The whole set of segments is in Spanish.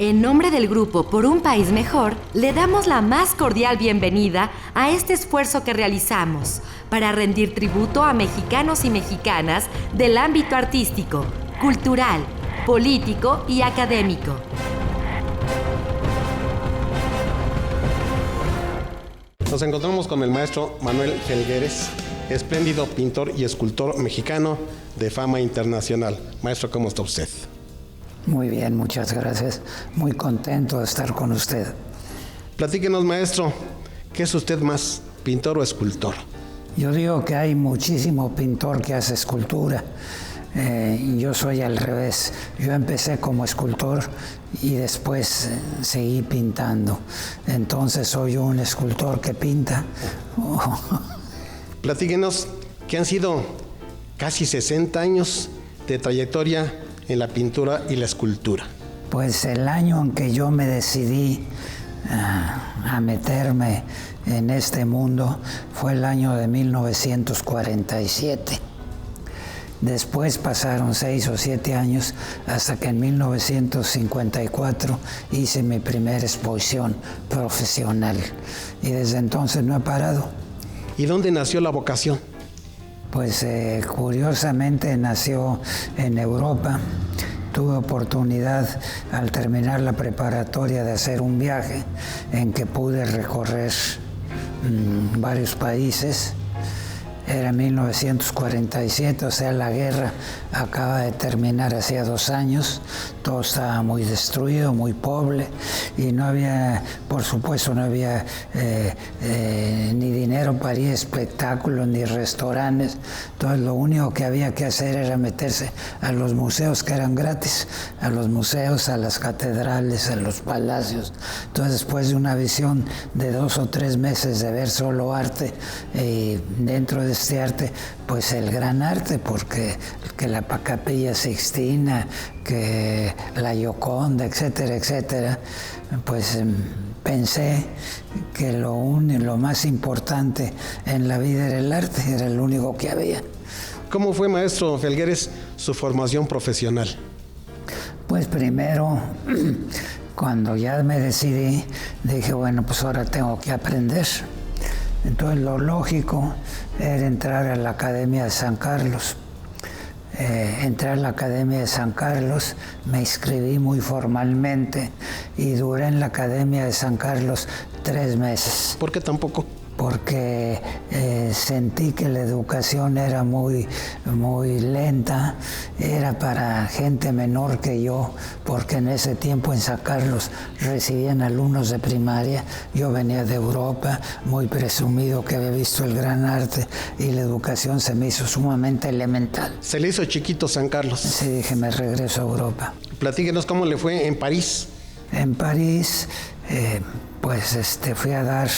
En nombre del grupo Por un País Mejor, le damos la más cordial bienvenida a este esfuerzo que realizamos para rendir tributo a mexicanos y mexicanas del ámbito artístico, cultural, político y académico. Nos encontramos con el maestro Manuel Felgueres, espléndido pintor y escultor mexicano de fama internacional. Maestro, ¿cómo está usted? Muy bien, muchas gracias. Muy contento de estar con usted. Platíquenos, maestro, ¿qué es usted más, pintor o escultor? Yo digo que hay muchísimo pintor que hace escultura. Yo soy al revés. Yo empecé como escultor y después seguí pintando. Entonces soy un escultor que pinta. Platíquenos que han sido casi 60 años de trayectoria en la pintura y la escultura. Pues el año en que yo me decidí a meterme en este mundo fue el año de 1947. Después pasaron 6 o 7 años hasta que en 1954 hice mi primera exposición profesional y desde entonces no he parado. ¿Y dónde nació la vocación? Pues curiosamente nació en Europa. Tuve oportunidad al terminar la preparatoria de hacer un viaje en que pude recorrer varios países. Era 1947, o sea, la guerra acaba de terminar hacía 2 años. Todo estaba muy destruido, muy pobre y no había, por supuesto, no había ni dinero para ir a espectáculos ni restaurantes. Entonces lo único que había que hacer era meterse a los museos que eran gratis, a los museos, a las catedrales, a los palacios. Entonces después de una visión de 2 o 3 meses de ver solo arte, dentro de este arte, pues el gran arte, porque que la Capilla Sixtina, que la Gioconda, etcétera, etcétera, pues pensé que lo más importante en la vida era el arte, era el único que había. ¿Cómo fue, maestro Felgueres, su formación profesional? Pues primero, cuando ya me decidí, dije, bueno, pues ahora tengo que aprender. Entonces lo lógico era entrar a la Academia de San Carlos. Entré a la Academia de San Carlos, me inscribí muy formalmente y duré en la Academia de San Carlos 3 meses. ¿Por qué tan poco? Porque sentí que la educación era muy lenta, era para gente menor que yo, porque en ese tiempo en San Carlos recibían alumnos de primaria. Yo venía de Europa, muy presumido que había visto el gran arte y la educación se me hizo sumamente elemental. ¿Se le hizo chiquito San Carlos? Sí, dije, me regreso a Europa. Platíquenos cómo le fue en París. En París, fui a dar,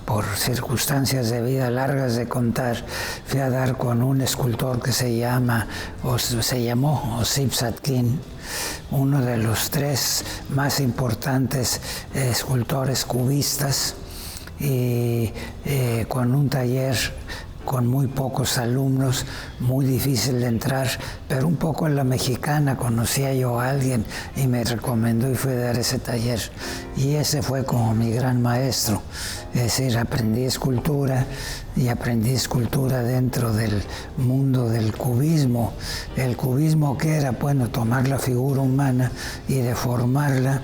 por circunstancias de vida largas de contar, fui a dar con un escultor que se llamó Osip Zadkine, uno de los 3 más importantes escultores cubistas, y con un taller con muy pocos alumnos, muy difícil de entrar, pero un poco en la mexicana conocía yo a alguien y me recomendó y fui a dar ese taller. Y ese fue como mi gran maestro, es decir, aprendí escultura y aprendí escultura dentro del mundo del cubismo. El cubismo que era, bueno, tomar la figura humana y deformarla,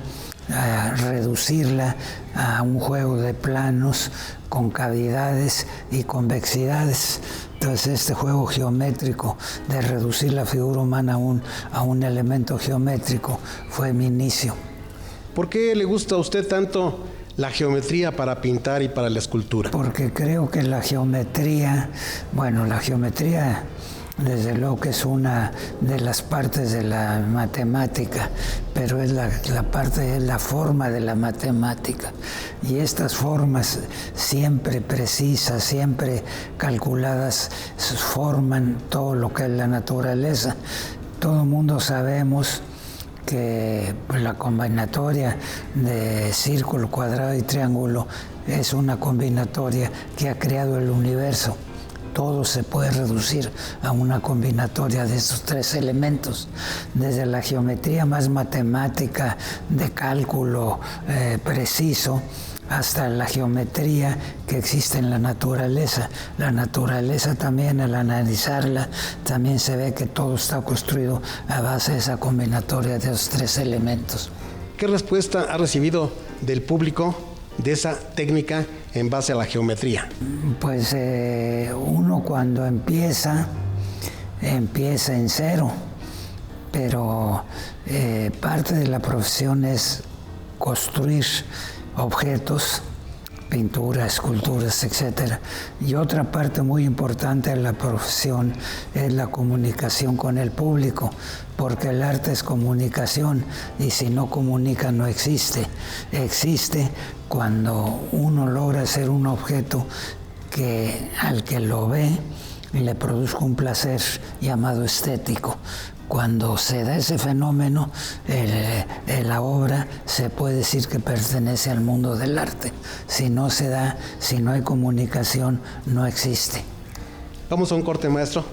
a reducirla a un juego de planos con cavidades y convexidades. Entonces este juego geométrico de reducir la figura humana a un elemento geométrico fue mi inicio. ¿Por qué le gusta a usted tanto la geometría para pintar y para la escultura? Porque creo que la geometría, desde luego que es una de las partes de la matemática, pero es la forma de la matemática. Y estas formas siempre precisas, siempre calculadas, forman todo lo que es la naturaleza. Todo el mundo sabemos que la combinatoria de círculo, cuadrado y triángulo es una combinatoria que ha creado el universo. todo se puede reducir a una combinatoria de estos tres elementos, desde la geometría más matemática de cálculo preciso hasta la geometría que existe en la naturaleza. La naturaleza también, al analizarla, también se ve que todo está construido a base de esa combinatoria de esos tres elementos. ¿Qué respuesta ha recibido del público de esa técnica en base a la geometría? Pues uno cuando empieza en cero, pero parte de la profesión es construir objetos, pinturas, esculturas, etc. Y otra parte muy importante de la profesión es la comunicación con el público, porque el arte es comunicación y si no comunica no existe. Existe cuando uno logra hacer un objeto que al que lo ve le produzca un placer llamado estético. Cuando se da ese fenómeno, la obra se puede decir que pertenece al mundo del arte. Si no se da, si no hay comunicación, no existe. Vamos a un corte, maestro,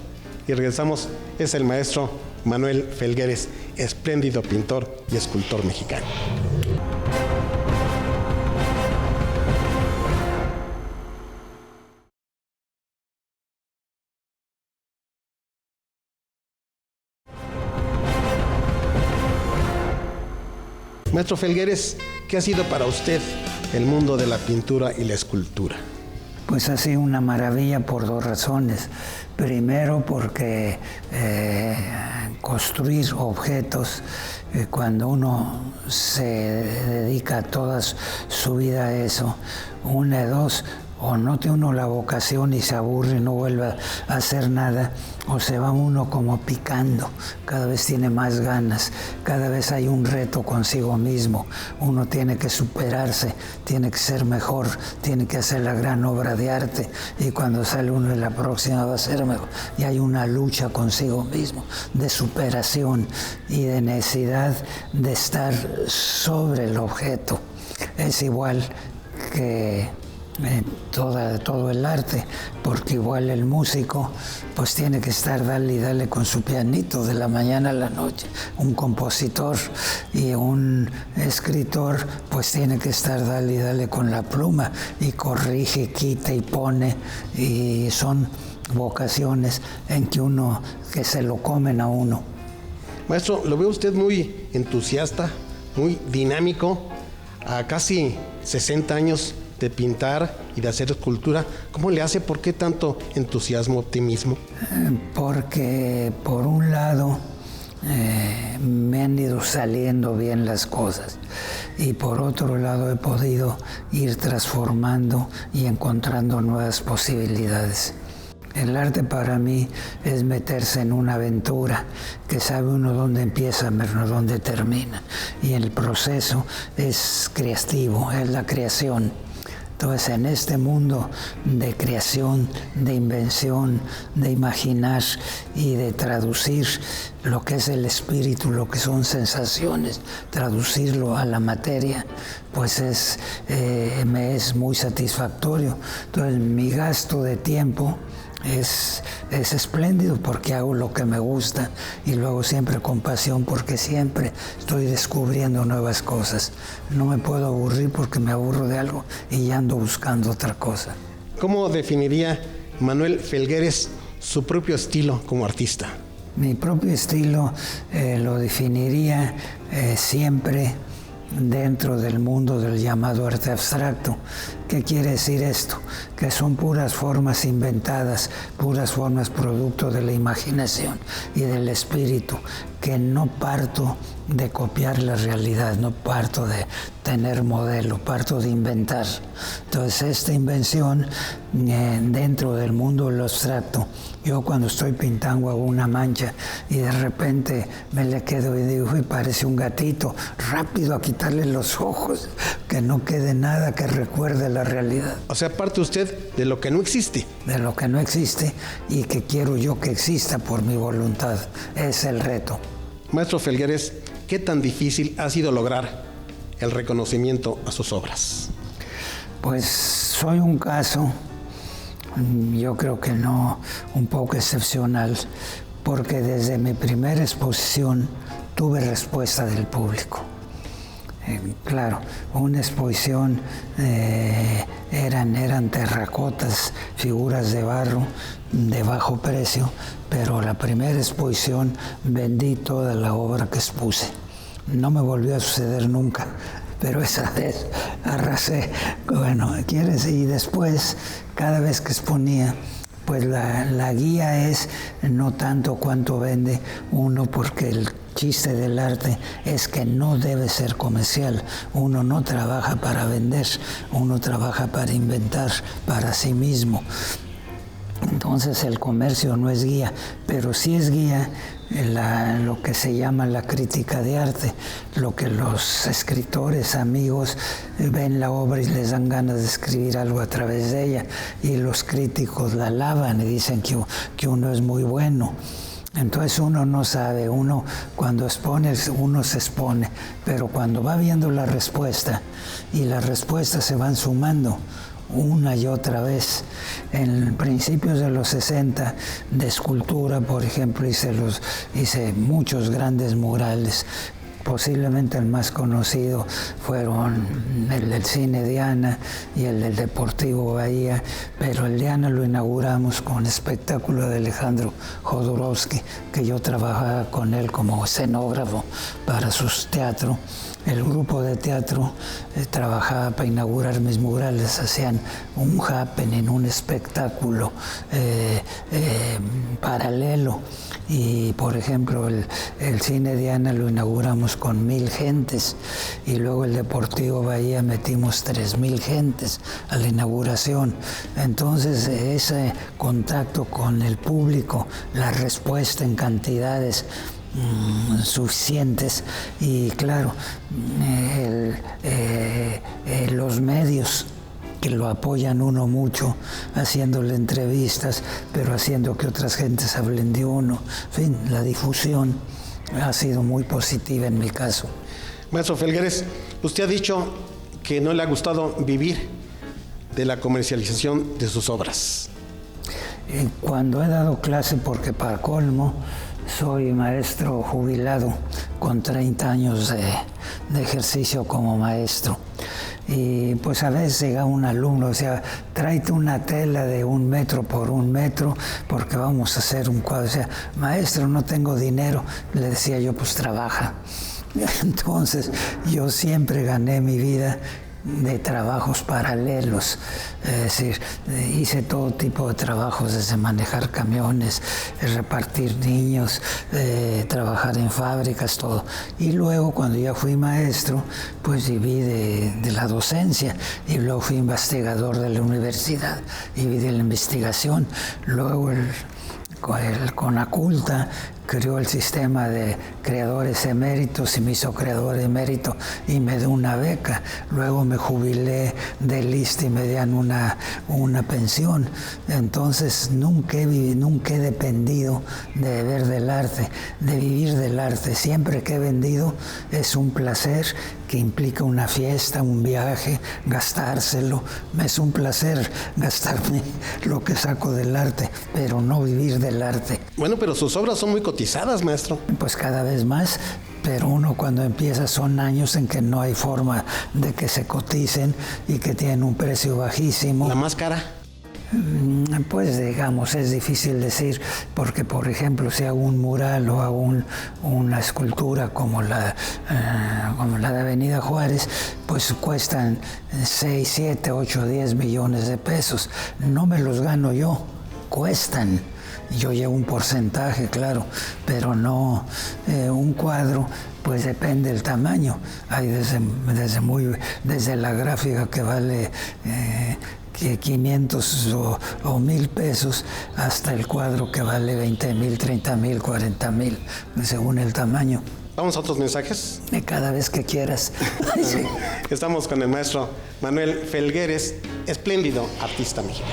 y regresamos. Es el maestro Manuel Felgueres, espléndido pintor y escultor mexicano. Maestro Felgueres, ¿qué ha sido para usted el mundo de la pintura y la escultura? Pues ha sido una maravilla por dos razones. Primero porque construir objetos, cuando uno se dedica toda su vida a eso, una de dos, o no tiene uno la vocación y se aburre y no vuelve a hacer nada, o se va uno como picando, cada vez tiene más ganas, cada vez hay un reto consigo mismo, uno tiene que superarse, tiene que ser mejor, tiene que hacer la gran obra de arte y cuando sale uno de la próxima va a ser mejor. Y hay una lucha consigo mismo, de superación y de necesidad de estar sobre el objeto. Es igual que todo el arte, porque igual el músico pues tiene que estar dale y dale con su pianito de la mañana a la noche, un compositor y un escritor pues tiene que estar dale y dale con la pluma y corrige, quita y pone, y son vocaciones en que se lo comen a uno. Maestro, lo veo usted muy entusiasta, muy dinámico, a casi 60 años de pintar y de hacer escultura. ¿Cómo le hace? ¿Por qué tanto entusiasmo, optimismo? Porque por un lado me han ido saliendo bien las cosas y por otro lado he podido ir transformando y encontrando nuevas posibilidades. El arte para mí es meterse en una aventura que sabe uno dónde empieza, pero no dónde termina. Y el proceso es creativo, es la creación. Entonces, en este mundo de creación, de invención, de imaginar y de traducir lo que es el espíritu, lo que son sensaciones, traducirlo a la materia, pues me es muy satisfactorio. Entonces, mi gasto de tiempo es espléndido porque hago lo que me gusta y lo hago siempre con pasión porque siempre estoy descubriendo nuevas cosas. No me puedo aburrir porque me aburro de algo y ya ando buscando otra cosa. ¿Cómo definiría Manuel Felgueres su propio estilo como artista? Mi propio estilo lo definiría siempre dentro del mundo del llamado arte abstracto. ¿Qué quiere decir esto? Que son puras formas inventadas, puras formas producto de la imaginación y del espíritu, que no parto de copiar la realidad, no parto de tener modelo, parto de inventar. Entonces, esta invención dentro del mundo de lo abstracto, yo cuando estoy pintando hago una mancha y de repente me le quedo y digo, uy, parece un gatito, rápido a quitarle los ojos, que no quede nada que recuerde la realidad. O sea, parte usted de lo que no existe. De lo que no existe y que quiero yo que exista por mi voluntad. Es el reto. Maestro Felgueres, ¿qué tan difícil ha sido lograr el reconocimiento a sus obras? Pues soy un caso yo creo que no, un poco excepcional, porque desde mi primera exposición tuve respuesta del público. Claro, una exposición eran terracotas, figuras de barro de bajo precio, pero la primera exposición vendí toda la obra que expuse. No me volvió a suceder nunca, pero esa vez arrasé. Bueno, y después, cada vez que exponía, pues la guía es no tanto cuánto vende uno, porque el chiste del arte es que no debe ser comercial. Uno no trabaja para vender, uno trabaja para inventar para sí mismo. Entonces el comercio no es guía, pero sí es guía lo que se llama la crítica de arte, lo que los escritores, amigos, ven la obra y les dan ganas de escribir algo a través de ella, y los críticos la alaban y dicen que uno es muy bueno. Entonces uno no sabe, uno cuando expone, uno se expone, pero cuando va viendo la respuesta, y las respuestas se van sumando una y otra vez. En principios de los 60, de escultura, por ejemplo, hice muchos grandes murales. Posiblemente el más conocido fueron el del Cine Diana y el del Deportivo Bahía, pero el Diana lo inauguramos con espectáculo de Alejandro Jodorowsky, que yo trabajaba con él como escenógrafo para sus teatros. El grupo de teatro trabajaba para inaugurar mis murales, hacían un happening, un espectáculo paralelo. Y por ejemplo el Cine Diana lo inauguramos con 1,000 gentes, y luego el Deportivo Bahía metimos 3,000 gentes a la inauguración. Entonces ese contacto con el público, la respuesta en cantidades suficientes, y claro, los medios que lo apoyan uno mucho, haciéndole entrevistas, pero haciendo que otras gentes hablen de uno. En fin, la difusión ha sido muy positiva en mi caso. Maestro Felgueres, usted ha dicho que no le ha gustado vivir de la comercialización de sus obras. Cuando he dado clase, porque para colmo soy maestro jubilado con 30 años de ejercicio como maestro. Y pues a veces llega un alumno, o sea, tráete una tela de 1 metro por 1 metro porque vamos a hacer un cuadro. O sea, maestro, no tengo dinero. Le decía yo, pues trabaja. Entonces yo siempre gané mi vida de trabajos paralelos, es decir, hice todo tipo de trabajos, desde manejar camiones, repartir niños, trabajar en fábricas, todo. Y luego, cuando ya fui maestro, pues viví de la docencia, y luego fui investigador de la universidad, y viví de la investigación. Luego el CONACULTA creó el sistema de creadores eméritos y me hizo creador emérito y me dio una beca. Luego me jubilé del ISSSTE y me dieron una pensión. Entonces nunca he dependido de beber del arte, de vivir del arte. Siempre que he vendido es un placer que implica una fiesta, un viaje, gastárselo. Es un placer gastarme lo que saco del arte, pero no vivir del arte. Bueno, pero sus obras son muy cotizadas, maestro. Pues cada vez más, pero uno cuando empieza son años en que no hay forma de que se coticen y que tienen un precio bajísimo. ¿La más cara? Pues digamos, es difícil decir, porque por ejemplo si hago un mural o hago una escultura como la de Avenida Juárez, pues cuestan 6, 7, 8, 10 millones de pesos. No me los gano yo, cuestan. Yo llevo un porcentaje, claro, pero no un cuadro, pues depende del tamaño. Hay desde la gráfica que vale 500 o 1,000 pesos hasta el cuadro que vale 20,000, 30,000, 40,000, según el tamaño. Vamos a otros mensajes. Cada vez que quieras. Sí. Estamos con el maestro Manuel Felgueres, espléndido artista mexicano.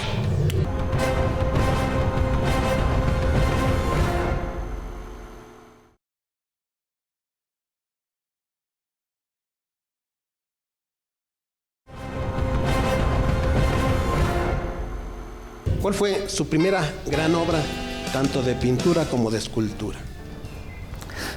¿Cuál fue su primera gran obra, tanto de pintura como de escultura?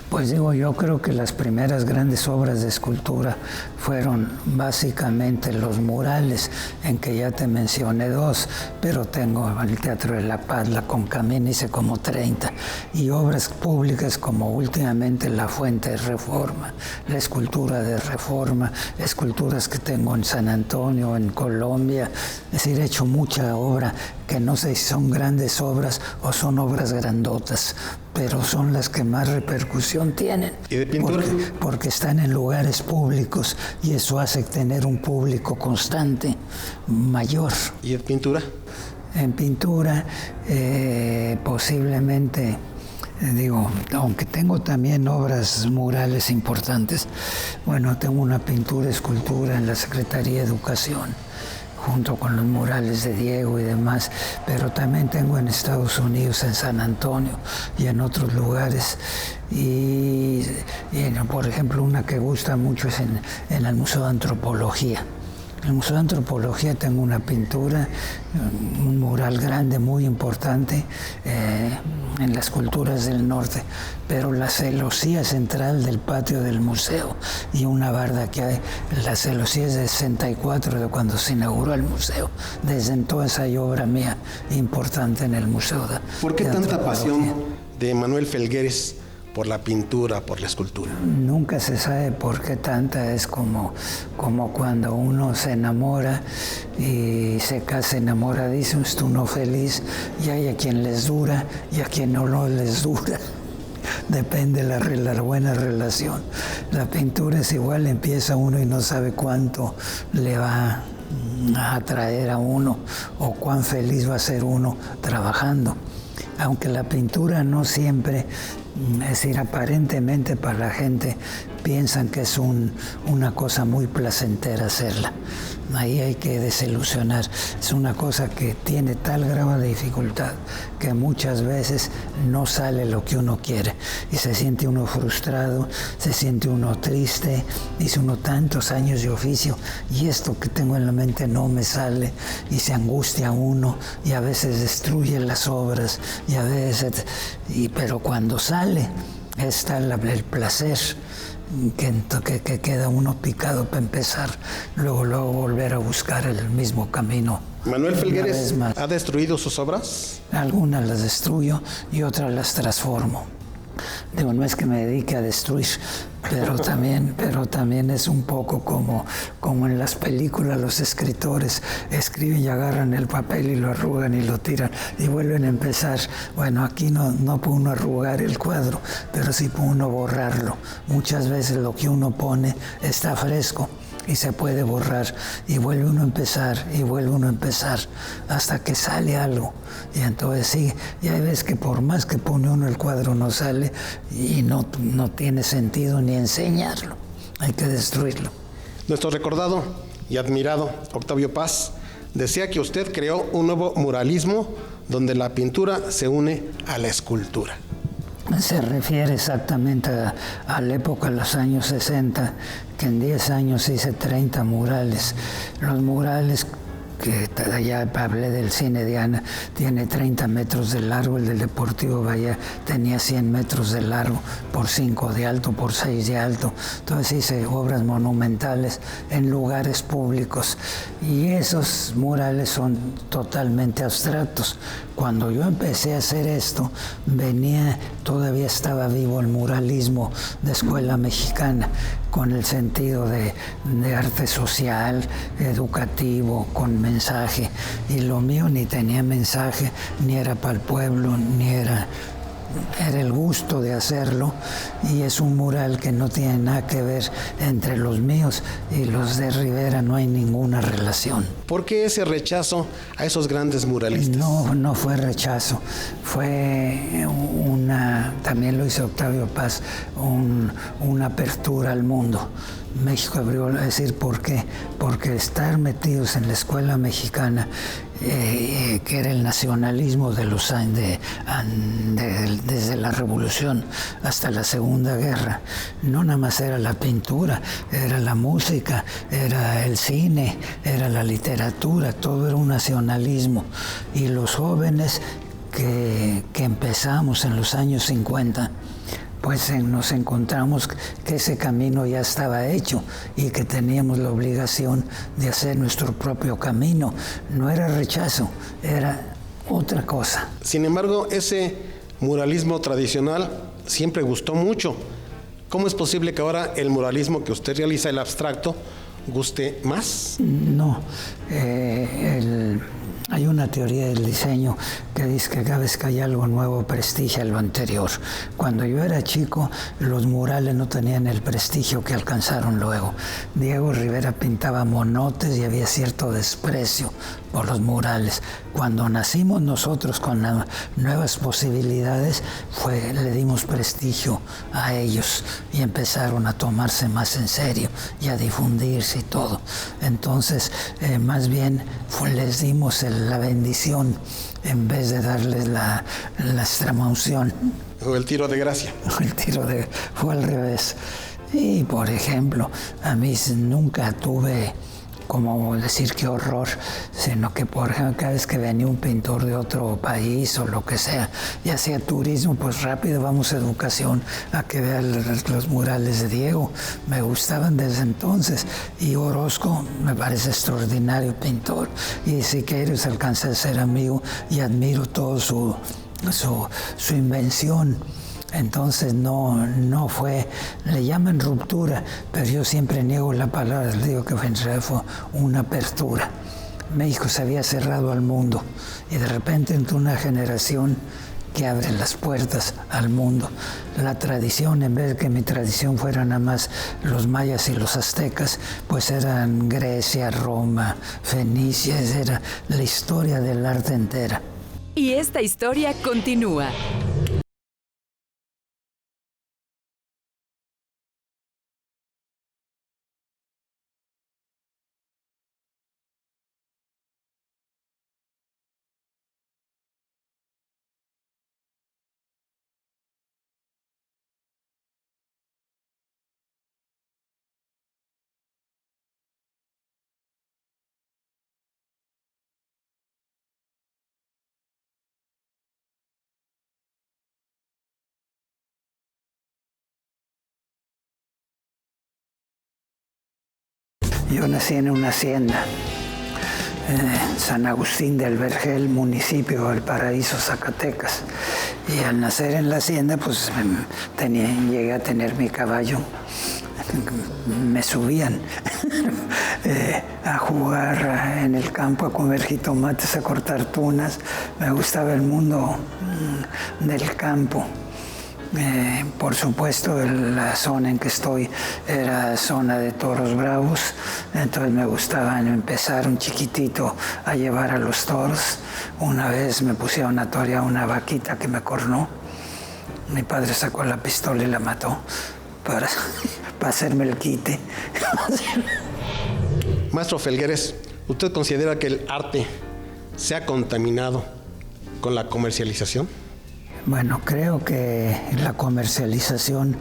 Pues digo, yo creo que las primeras grandes obras de escultura fueron básicamente los murales, en que ya te mencioné 2, pero tengo el Teatro de la Paz, la Concamina, hice como 30, y obras públicas como últimamente la Fuente de Reforma, la escultura de Reforma, esculturas que tengo en San Antonio, en Colombia. Es decir, he hecho mucha obra que no sé si son grandes obras o son obras grandotas, pero son las que más repercusión tienen. ¿Y de pintura? Porque están en lugares públicos y eso hace tener un público constante, mayor. ¿Y de pintura? En pintura, posiblemente, digo, aunque tengo también obras murales importantes, bueno, tengo una pintura, escultura en la Secretaría de Educación, junto con los murales de Diego y demás, pero también tengo en Estados Unidos, en San Antonio y en otros lugares. Y por ejemplo, una que gusta mucho es en el Museo de Antropología. En el Museo de Antropología tengo una pintura, un mural grande, muy importante, en las culturas del norte, pero la celosía central del patio del museo y una barda que hay, la celosía es de 64, de cuando se inauguró el museo. Desde entonces hay obra mía importante en el Museo de ¿Por qué tanta pasión de Manuel Felgueres por la pintura, por la escultura? Nunca se sabe por qué tanta. Es como cuando uno se enamora y se casa enamoradizo, es uno feliz, y hay a quien les dura y a quien no les dura. Depende de la buena relación. La pintura es igual, empieza uno y no sabe cuánto le va a atraer a uno o cuán feliz va a ser uno trabajando. Aunque la pintura no siempre, es decir, aparentemente para la gente piensan que es una cosa muy placentera hacerla. Ahí hay que desilusionar. Es una cosa que tiene tal grado de dificultad que muchas veces no sale lo que uno quiere y se siente uno frustrado, se siente uno triste, dice uno tantos años de oficio y esto que tengo en la mente no me sale, y se angustia uno y a veces destruye las obras y a veces, pero cuando sale está el placer. Que queda uno picado para empezar, luego volver a buscar el mismo camino. ¿Manuel Felgueres ha destruido sus obras? Algunas las destruyo y otras las transformo. Digo, no es que me dedique a destruir, pero también es un poco como en las películas los escritores escriben y agarran el papel y lo arrugan y lo tiran y vuelven a empezar. Bueno, aquí no puede uno arrugar el cuadro, pero sí puede uno borrarlo. Muchas veces lo que uno pone está fresco y se puede borrar y vuelve uno a empezar y vuelve uno a empezar hasta que sale algo, y entonces sí, y hay veces que por más que pone uno el cuadro no sale y no tiene sentido ni enseñarlo, hay que destruirlo. Nuestro recordado y admirado Octavio Paz decía que usted creó un nuevo muralismo donde la pintura se une a la escultura. Se refiere exactamente a la época de los años 60, que en 10 años hice 30 murales. Los murales, que ya hablé del Cine Diana, tiene 30 metros de largo, el del Deportivo Bahía tenía 100 metros de largo, por 5 de alto, por 6 de alto. Entonces hice obras monumentales en lugares públicos y esos murales son totalmente abstractos. Cuando yo empecé a hacer esto, todavía estaba vivo el muralismo de escuela mexicana, con el sentido de arte social, educativo, con mensaje. Y lo mío ni tenía mensaje, ni era para el pueblo, ni era el gusto de hacerlo, y es un mural que no tiene nada que ver entre los míos y los de Rivera, no hay ninguna relación. ¿Por qué ese rechazo a esos grandes muralistas? No fue rechazo, fue también lo hizo Octavio Paz, una apertura al mundo. México abrió, es decir, ¿por qué? Porque estar metidos en la escuela mexicana, que era el nacionalismo de los años, desde la Revolución hasta la Segunda Guerra, no nada más era la pintura, era la música, era el cine, era la literatura, todo era un nacionalismo. Y los jóvenes que empezamos en los años 50, pues nos encontramos que ese camino ya estaba hecho y que teníamos la obligación de hacer nuestro propio camino. No era rechazo, era otra cosa. Sin embargo, ese muralismo tradicional siempre gustó mucho. ¿Cómo es posible que ahora el muralismo que usted realiza, el abstracto, guste más? No, hay una teoría del diseño que dice que cada vez que hay algo nuevo prestigia lo anterior. Cuando yo era chico, los murales no tenían el prestigio que alcanzaron luego. Diego Rivera pintaba monotes y había cierto desprecio por los murales. Cuando nacimos nosotros con las nuevas posibilidades, le dimos prestigio a ellos y empezaron a tomarse más en serio y a difundirse y todo. Entonces, más bien les dimos la bendición en vez de darles la extremaunción. O el tiro de gracia. Fue al revés. Y, por ejemplo, a mí nunca tuve, como decir qué horror, sino que, por ejemplo, cada vez que venía un pintor de otro país o lo que sea, y hacía turismo, pues rápido vamos a Educación a que vea los murales de Diego. Me gustaban desde entonces. Y Orozco me parece extraordinario pintor. Y Siqueiros alcancé a ser amigo y admiro todo su invención. Entonces no fue, le llaman ruptura, pero yo siempre niego la palabra, digo que fue una apertura. México se había cerrado al mundo y de repente entró una generación que abre las puertas al mundo. La tradición, en vez de que mi tradición fuera nada más los mayas y los aztecas, pues eran Grecia, Roma, Fenicia, era la historia del arte entera. Y esta historia continúa. Yo nací en una hacienda, San Agustín del Vergel, municipio de Valparaíso, Zacatecas. Y al nacer en la hacienda, pues llegué a tener mi caballo. Me subían a jugar en el campo, a comer jitomates, a cortar tunas. Me gustaba el mundo del campo. Por supuesto, la zona en que estoy era zona de toros bravos, entonces me gustaba empezar un chiquitito a llevar a los toros. Una vez me pusieron a torear una vaquita que me cornó. Mi padre sacó la pistola y la mató para hacerme el quite. Maestro Felgueres, ¿usted considera que el arte se ha contaminado con la comercialización? Bueno, creo que la comercialización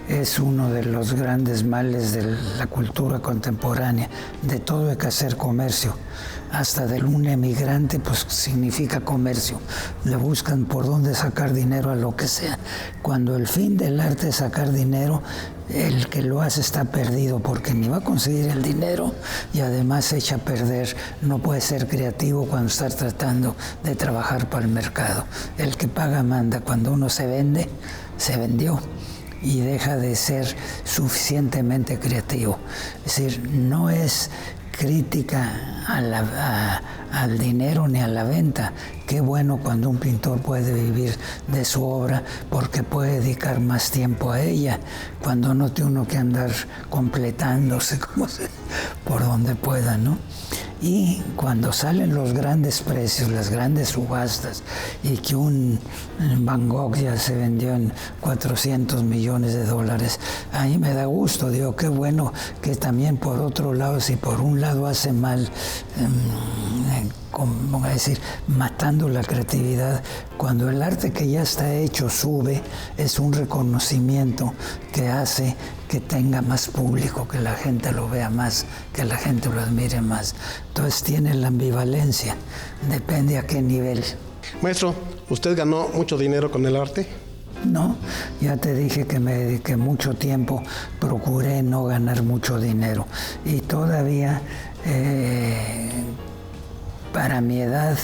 es uno de los grandes males de la cultura contemporánea. De todo hay que hacer comercio. Hasta de un emigrante, pues significa comercio. Le buscan por dónde sacar dinero a lo que sea. Cuando el fin del arte es sacar dinero, el que lo hace está perdido porque ni va a conseguir el dinero y además se echa a perder. No puede ser creativo cuando está tratando de trabajar para el mercado. El que paga manda. Cuando uno se vende, se vendió y deja de ser suficientemente creativo. Es decir, no es crítica al dinero ni a la venta. Qué bueno cuando un pintor puede vivir de su obra porque puede dedicar más tiempo a ella, cuando no tiene uno que andar completándose por donde pueda, ¿no? Y cuando salen los grandes precios, las grandes subastas, y que un Van Gogh ya se vendió en $400 millones, ahí me da gusto. Digo, qué bueno que también por otro lado, si por un lado hace mal, como decir, matando la creatividad, cuando el arte que ya está hecho sube, es un reconocimiento que hace que tenga más público, que la gente lo vea más, que la gente lo admire más. Entonces tiene la ambivalencia, depende a qué nivel. Maestro, ¿usted ganó mucho dinero con el arte? No, ya te dije que me dediqué mucho tiempo, procuré no ganar mucho dinero. Y todavía, para mi edad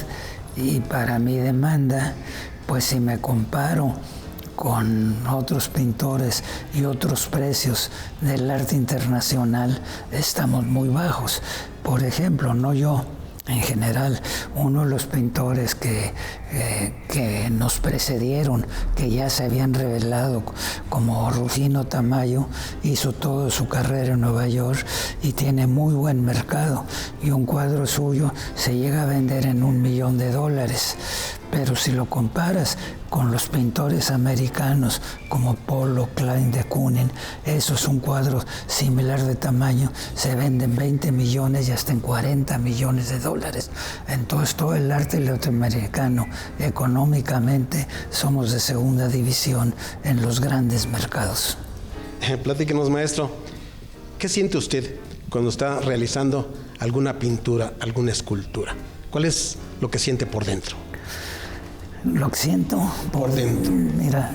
y para mi demanda, pues si me comparo con otros pintores y otros precios del arte internacional, estamos muy bajos. Por ejemplo, no yo, en general, uno de los pintores que nos precedieron, que ya se habían revelado, como Rufino Tamayo, hizo toda su carrera en Nueva York y tiene muy buen mercado, y un cuadro suyo se llega a vender en $1 millón. Pero si lo comparas con los pintores americanos como Polo, Klein de Kooning, esos un cuadro similar de tamaño se venden 20 millones y hasta en $40 millones. Entonces todo el arte latinoamericano económicamente somos de segunda división en los grandes mercados. Platíquenos, maestro, ¿qué siente usted cuando está realizando alguna pintura, alguna escultura? ¿Cuál es lo que siente por dentro? Lo que siento por dentro. Mira,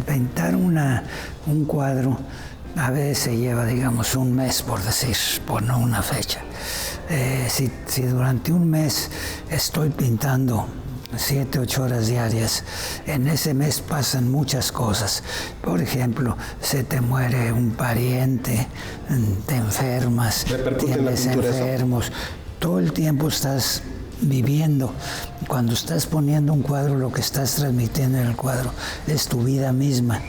pintar un cuadro a veces lleva, digamos, un mes, por decir, por no una fecha. Si durante un mes estoy pintando 7, 8 horas diarias, en ese mes pasan muchas cosas. Por ejemplo, se te muere un pariente, te enfermas, tienes enfermos, todo el tiempo estás viviendo. Cuando estás poniendo un cuadro, lo que estás transmitiendo en el cuadro es tu vida misma,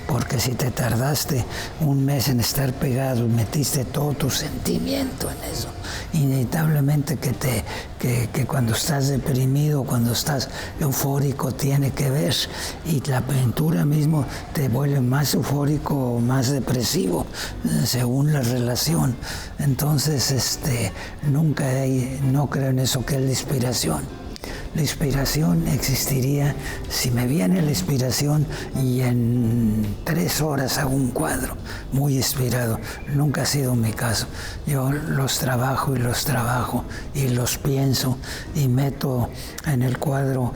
porque si te tardaste un mes en estar pegado, metiste todo tu sentimiento en eso, inevitablemente que cuando estás deprimido, cuando estás eufórico, tiene que ver, y la pintura mismo te vuelve más eufórico o más depresivo, según la relación. Entonces, no creo en eso que es la inspiración. La inspiración existiría si me viene la inspiración y en 3 horas hago un cuadro muy inspirado. Nunca ha sido mi caso. Yo los trabajo y los pienso y meto en el cuadro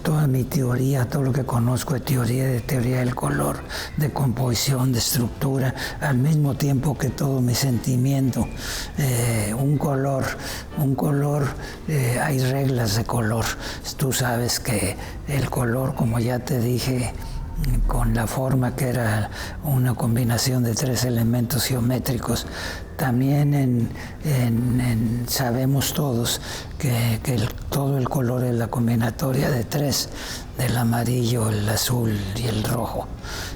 toda mi teoría, todo lo que conozco de teoría del color, de composición, de estructura, al mismo tiempo que todo mi sentimiento. Un color, hay reglas de color. Tú sabes que el color, como ya te dije, con la forma que era una combinación de 3 elementos geométricos, también sabemos todos que todo el color es la combinatoria de 3, del amarillo, el azul y el rojo.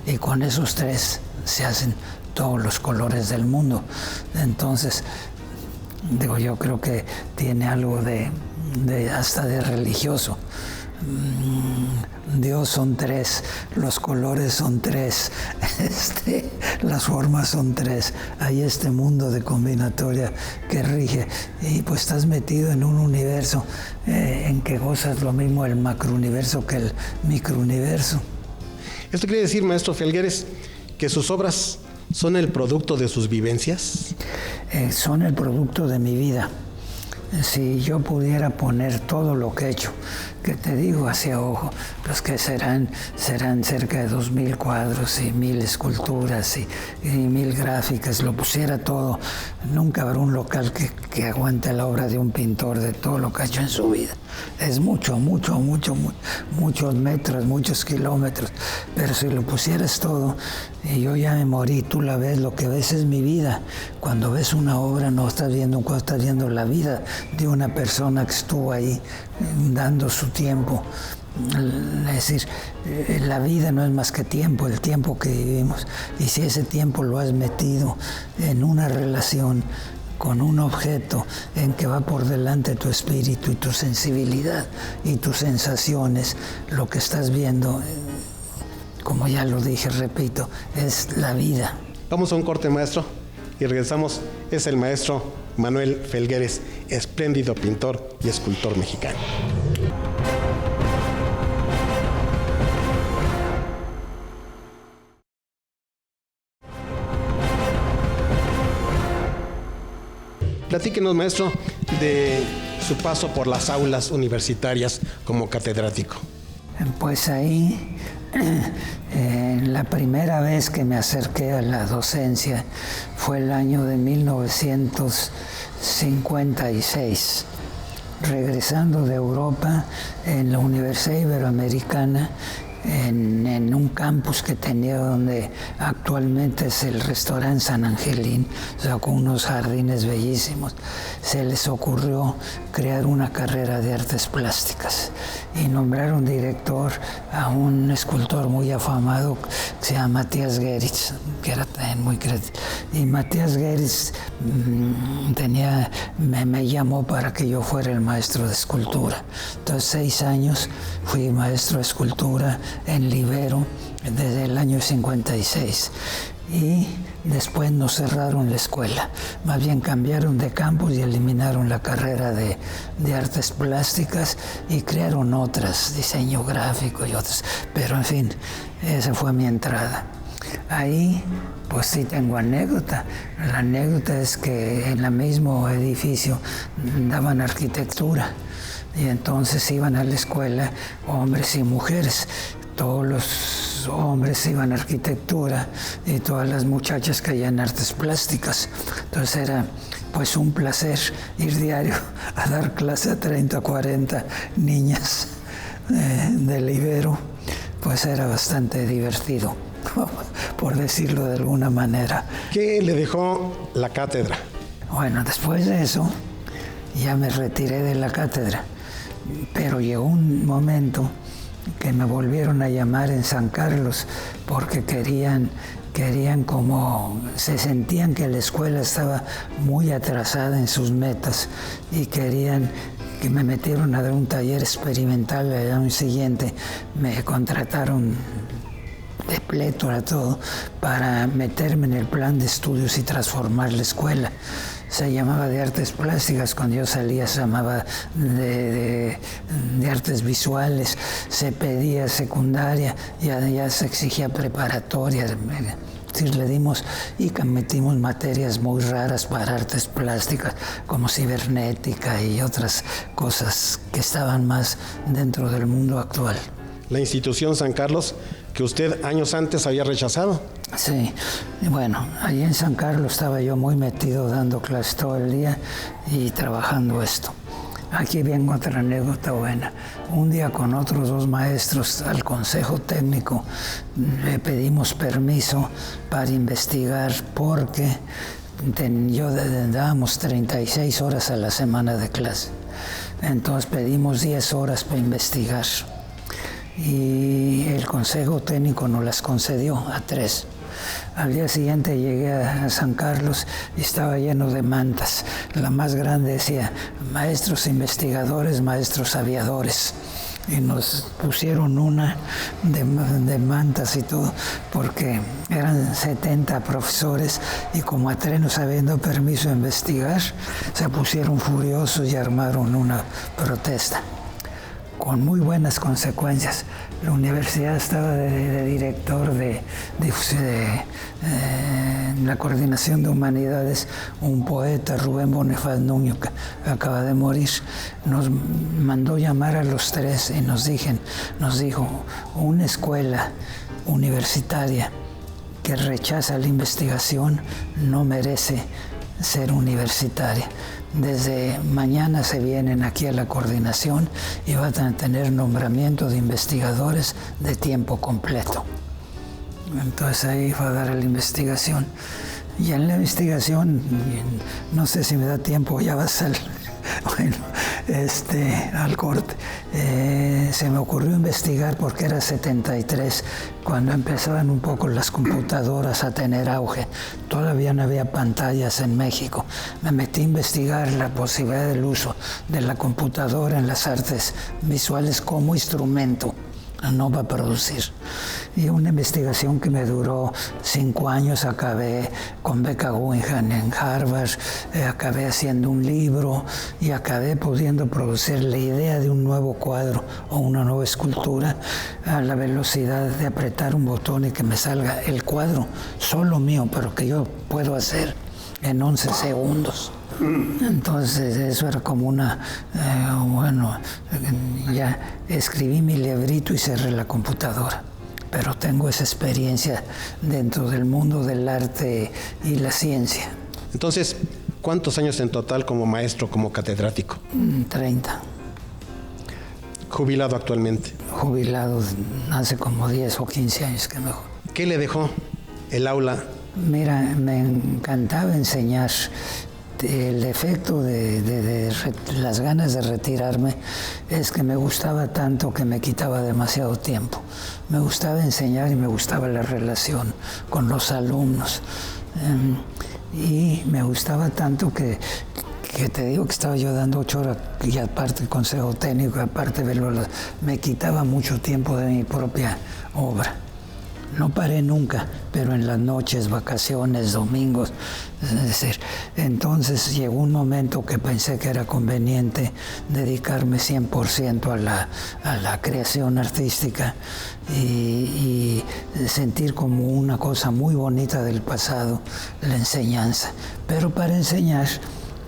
Y con esos 3 se hacen todos los colores del mundo. Entonces, yo creo que tiene algo hasta de religioso. Dios son 3, los colores son 3, las formas son 3. Hay este mundo de combinatoria que rige, y pues estás metido en un universo en que gozas lo mismo el macrouniverso que el microuniverso. ¿Esto quiere decir, maestro Felgueres, que sus obras son el producto de sus vivencias? Son el producto de mi vida. Si yo pudiera poner todo lo que he hecho, que te digo hacia ojo, los que serán cerca de 2,000 cuadros y 1,000 esculturas y 1,000 gráficas, lo pusiera todo, nunca habrá un local que aguante la obra de un pintor, de todo lo que ha hecho en su vida. Es muchos metros, muchos kilómetros, pero si lo pusieras todo, y yo ya me morí, tú la ves, lo que ves es mi vida. Cuando ves una obra no estás viendo un cuadro, estás viendo la vida de una persona que estuvo ahí dando su tiempo. Es decir, la vida no es más que tiempo, el tiempo que vivimos. Y si ese tiempo lo has metido en una relación con un objeto en que va por delante tu espíritu y tu sensibilidad y tus sensaciones, lo que estás viendo, como ya lo dije, repito, es la vida. Vamos a un corte, maestro, y regresamos. Es el maestro Manuel Felgueres, espléndido pintor y escultor mexicano. Platíquenos, maestro, de su paso por las aulas universitarias como catedrático. Pues ahí, la primera vez que me acerqué a la docencia fue el año de 1956. Regresando de Europa, en la Universidad Iberoamericana, en un campus que tenía donde actualmente es el restaurante San Angelín, o sea, con unos jardines bellísimos, se les ocurrió crear una carrera de artes plásticas y nombraron director a un escultor muy afamado que se llama Matías Geritz, que era también muy creativo. Y Matías Geritz me llamó para que yo fuera el maestro de escultura. Entonces 6 años fui maestro de escultura en Libero desde el año 56. Y después nos cerraron la escuela, más bien cambiaron de campus y eliminaron la carrera de artes plásticas y crearon otras, diseño gráfico y otras, pero en fin, esa fue mi entrada. Ahí pues sí tengo anécdota. La anécdota es que en el mismo edificio daban arquitectura y entonces iban a la escuela hombres y mujeres. Todos los hombres iban a arquitectura y todas las muchachas caían en artes plásticas. Entonces era pues un placer ir diario a dar clase a 30 o 40 niñas del Ibero. Pues era bastante divertido, por decirlo de alguna manera. ¿Qué le dejó la cátedra? Bueno, después de eso ya me retiré de la cátedra, pero llegó un momento que me volvieron a llamar en San Carlos porque querían como, se sentían que la escuela estaba muy atrasada en sus metas y querían que me metieron a dar un taller experimental. Al año siguiente me contrataron de plétora todo para meterme en el plan de estudios y transformar la escuela. Se llamaba de artes plásticas, cuando yo salía se llamaba de artes visuales, se pedía secundaria, ya se exigía preparatoria. Es decir, le dimos y metimos materias muy raras para artes plásticas, como cibernética y otras cosas que estaban más dentro del mundo actual. La institución San Carlos, que usted años antes había rechazado. Sí, bueno, allí en San Carlos estaba yo muy metido dando clases todo el día y trabajando esto. Aquí vengo otra anécdota buena. Un día con otros 2 maestros al Consejo Técnico le pedimos permiso para investigar porque dábamos 36 horas a la semana de clase. Entonces pedimos 10 horas para investigar. Y el Consejo Técnico nos las concedió a 3. Al día siguiente llegué a San Carlos y estaba lleno de mantas. La más grande decía, maestros investigadores, maestros aviadores. Y nos pusieron una de mantas y todo, porque eran 70 profesores y como a 3 nos habían dado permiso de investigar, se pusieron furiosos y armaron una protesta con muy buenas consecuencias. La universidad estaba de director de la Coordinación de Humanidades, un poeta, Rubén Bonifaz Nuño, que acaba de morir. Nos mandó llamar a los 3 y nos dijo, una escuela universitaria que rechaza la investigación no merece ser universitaria. Desde mañana se vienen aquí a la coordinación y van a tener nombramiento de investigadores de tiempo completo. Entonces ahí va a dar la investigación. Y en la investigación, no sé si me da tiempo, ya va a ser Bueno, al corte. Se me ocurrió investigar porque era 73, cuando empezaban un poco las computadoras a tener auge. Todavía no había pantallas en México. Me metí a investigar la posibilidad del uso de la computadora en las artes visuales como instrumento, no para producir. Y una investigación que me duró 5 años, acabé con beca Guggenheim en Harvard, acabé haciendo un libro y acabé pudiendo producir la idea de un nuevo cuadro o una nueva escultura a la velocidad de apretar un botón y que me salga el cuadro solo mío, pero que yo puedo hacer en 11 segundos. Entonces eso era como ya escribí mi librito y cerré la computadora, pero tengo esa experiencia dentro del mundo del arte y la ciencia. Entonces, ¿cuántos años en total como maestro, como catedrático? 30. ¿Jubilado actualmente? Jubilado hace como 10 o 15 años que no. ¿Qué le dejó el aula? Mira, me encantaba enseñar. El efecto de las ganas de retirarme es que me gustaba tanto que me quitaba demasiado tiempo. Me gustaba enseñar y me gustaba la relación con los alumnos. Y me gustaba tanto que te digo que estaba yo dando 8 horas y aparte el consejo técnico, aparte me quitaba mucho tiempo de mi propia obra. No paré nunca, pero en las noches, vacaciones, domingos, es decir, entonces llegó un momento que pensé que era conveniente dedicarme 100% a la creación artística y sentir como una cosa muy bonita del pasado, la enseñanza. Pero para enseñar,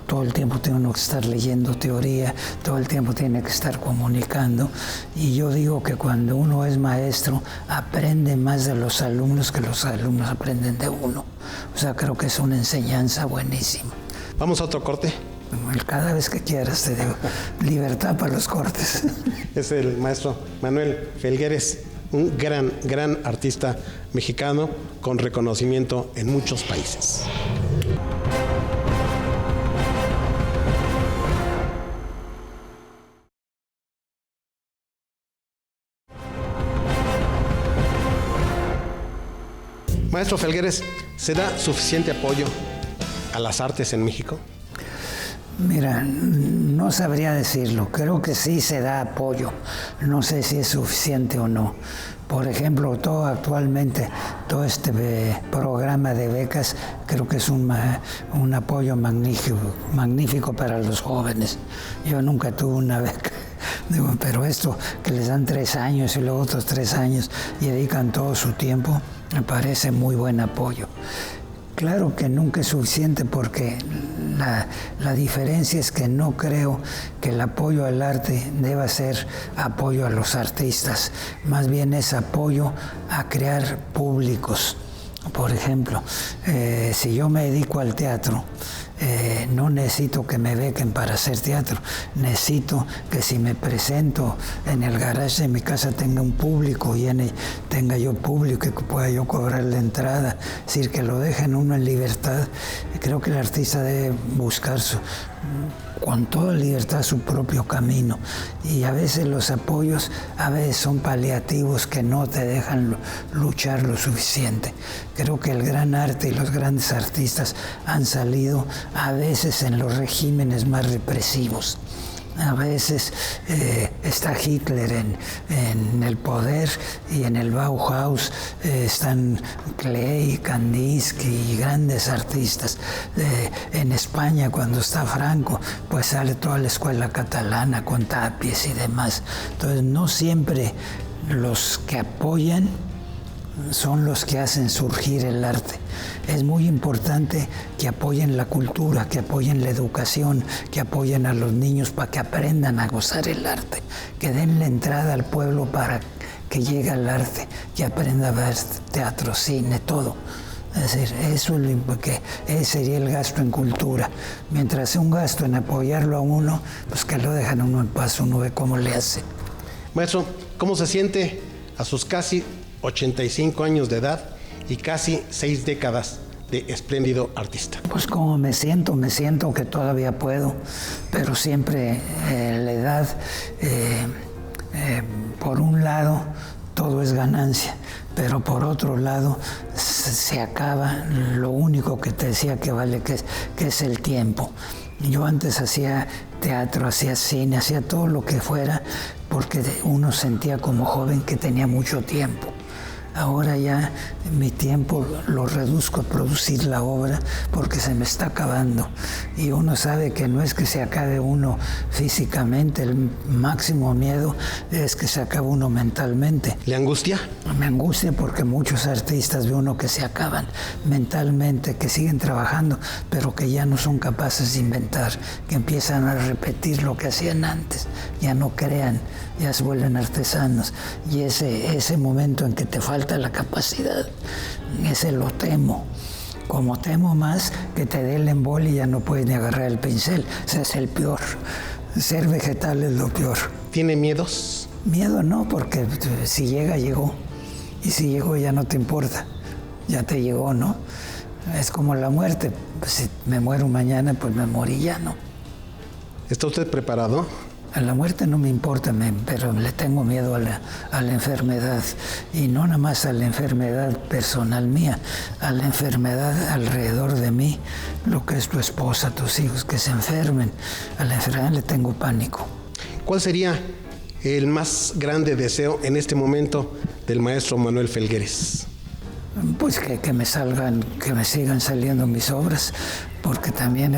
todo el tiempo tiene que estar leyendo teoría, todo el tiempo tiene que estar comunicando. Y yo digo que cuando uno es maestro, aprende más de los alumnos que los alumnos aprenden de uno. O sea, creo que es una enseñanza buenísima. ¿Vamos a otro corte? Cada vez que quieras, te digo, libertad para los cortes. Es el maestro Manuel Felgueres, un gran artista mexicano con reconocimiento en muchos países. Maestro Felgueres, ¿se da suficiente apoyo a las artes en México? Mira, no sabría decirlo. Creo que sí se da apoyo. No sé si es suficiente o no. Por ejemplo, actualmente todo este programa de becas creo que es un apoyo magnífico para los jóvenes. Yo nunca tuve una beca. Digo, pero esto que les dan 3 años y luego otros 3 años y dedican todo su tiempo, me parece muy buen apoyo. Claro que nunca es suficiente porque la diferencia es que no creo que el apoyo al arte deba ser apoyo a los artistas, más bien es apoyo a crear públicos. Por ejemplo, si yo me dedico al teatro, no necesito que me bequen para hacer teatro, necesito que si me presento en el garage de mi casa tenga un público y tenga yo público y que pueda yo cobrar la entrada, es decir, que lo dejen uno en libertad. Creo que el artista debe buscar con toda libertad su propio camino y a veces los apoyos son paliativos que no te dejan luchar lo suficiente. Creo que el gran arte y los grandes artistas han salido a veces en los regímenes más represivos. A veces está Hitler en el poder y en el Bauhaus están Klee, Kandinsky y grandes artistas. En España, cuando está Franco, pues sale toda la escuela catalana con Tapies y demás. Entonces, no siempre los que apoyan son los que hacen surgir el arte. Es muy importante que apoyen la cultura, que apoyen la educación, que apoyen a los niños para que aprendan a gozar el arte, que den la entrada al pueblo para que llegue al arte, que aprenda a ver teatro, cine, todo. Es decir, eso es que ese sería el gasto en cultura. Mientras sea un gasto en apoyarlo a uno, pues que lo dejan uno en paz, uno ve cómo le hace. Maestro, ¿cómo se siente a sus casi 85 años de edad y casi 6 décadas de espléndido artista? Pues como me siento que todavía puedo, pero siempre la edad, por un lado, todo es ganancia, pero por otro lado se acaba lo único que te decía que vale, que es el tiempo. Yo antes hacía teatro, hacía cine, hacía todo lo que fuera, porque uno sentía como joven que tenía mucho tiempo. Ahora ya mi tiempo lo reduzco a producir la obra porque se me está acabando. Y uno sabe que no es que se acabe uno físicamente, el máximo miedo es que se acabe uno mentalmente. ¿Le angustia? Me angustia porque muchos artistas ve uno que se acaban mentalmente, que siguen trabajando, pero que ya no son capaces de inventar, que empiezan a repetir lo que hacían antes, ya no crean, ya se vuelven artesanos. Y ese momento en que te falta la capacidad, ese lo temo. Como temo más que te dé el embole y ya no puedes ni agarrar el pincel. Ese es el peor. Ser vegetal es lo peor. ¿Tiene miedos? Miedo no, porque si llega, llegó. Y si llegó ya no te importa. Ya te llegó, ¿no? Es como la muerte. Pues si me muero mañana, pues me morí ya, ¿no? ¿Está usted preparado? A la muerte no me importa, pero le tengo miedo a la enfermedad. Y no nada más a la enfermedad personal mía, a la enfermedad alrededor de mí, lo que es tu esposa, tus hijos, que se enfermen. A la enfermedad le tengo pánico. ¿Cuál sería el más grande deseo en este momento del maestro Manuel Felgueres? Pues que me sigan saliendo mis obras, porque también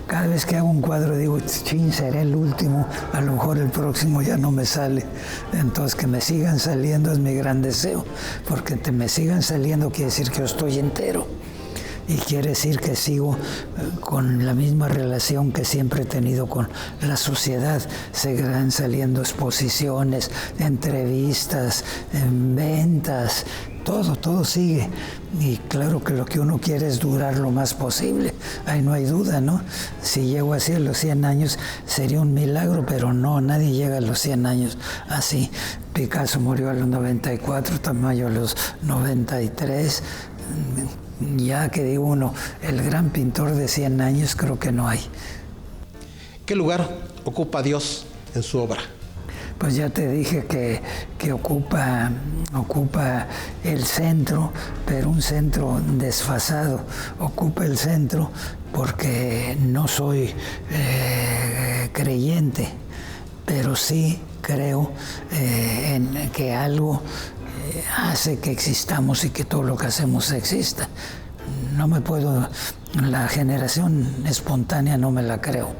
cada vez que hago un cuadro digo, chin, seré el último, a lo mejor el próximo ya no me sale. Entonces que me sigan saliendo es mi gran deseo, porque me sigan saliendo quiere decir que yo estoy entero. Y quiere decir que sigo con la misma relación que siempre he tenido con la sociedad. Seguirán saliendo exposiciones, entrevistas, ventas, todo sigue. Y claro que lo que uno quiere es durar lo más posible. Ahí no hay duda, ¿no? Si llego así a los 100 años sería un milagro, pero no, nadie llega a los 100 años así. Picasso murió a los 94, Tamayo a los 93. Ya que digo uno, el gran pintor de 100 años creo que no hay. ¿Qué lugar ocupa Dios en su obra? Pues ya te dije que ocupa el centro, pero un centro desfasado. Ocupa el centro porque no soy creyente, pero sí creo en que algo hace que existamos y que todo lo que hacemos exista. La generación espontánea no me la creo.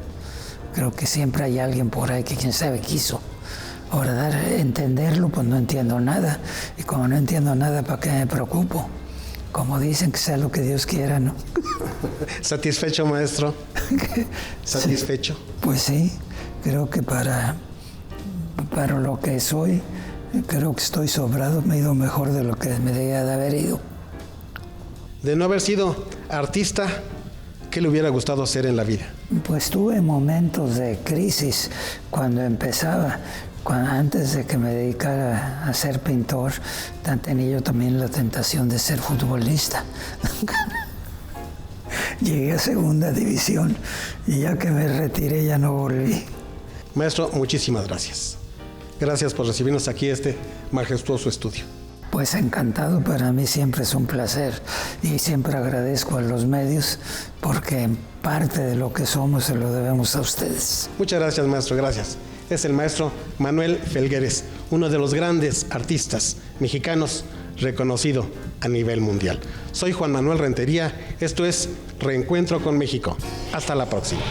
Creo que siempre hay alguien por ahí que quién sabe quiso. Ahora, entenderlo, pues no entiendo nada. Y como no entiendo nada, ¿para qué me preocupo? Como dicen, que sea lo que Dios quiera, ¿no? ¿Satisfecho, maestro? ¿Satisfecho? Pues sí, creo que para lo que soy, creo que estoy sobrado, me he ido mejor de lo que me debía de haber ido. De no haber sido artista, ¿qué le hubiera gustado hacer en la vida? Pues tuve momentos de crisis cuando empezaba. Antes de que me dedicara a ser pintor, tenía yo también la tentación de ser futbolista. Llegué a segunda división y ya que me retiré ya no volví. Maestro, muchísimas gracias. Gracias por recibirnos aquí este majestuoso estudio. Pues encantado, para mí siempre es un placer y siempre agradezco a los medios porque parte de lo que somos se lo debemos a ustedes. Muchas gracias, maestro, gracias. Es el maestro Manuel Felgueres, uno de los grandes artistas mexicanos reconocido a nivel mundial. Soy Juan Manuel Rentería, esto es Reencuentro con México. Hasta la próxima.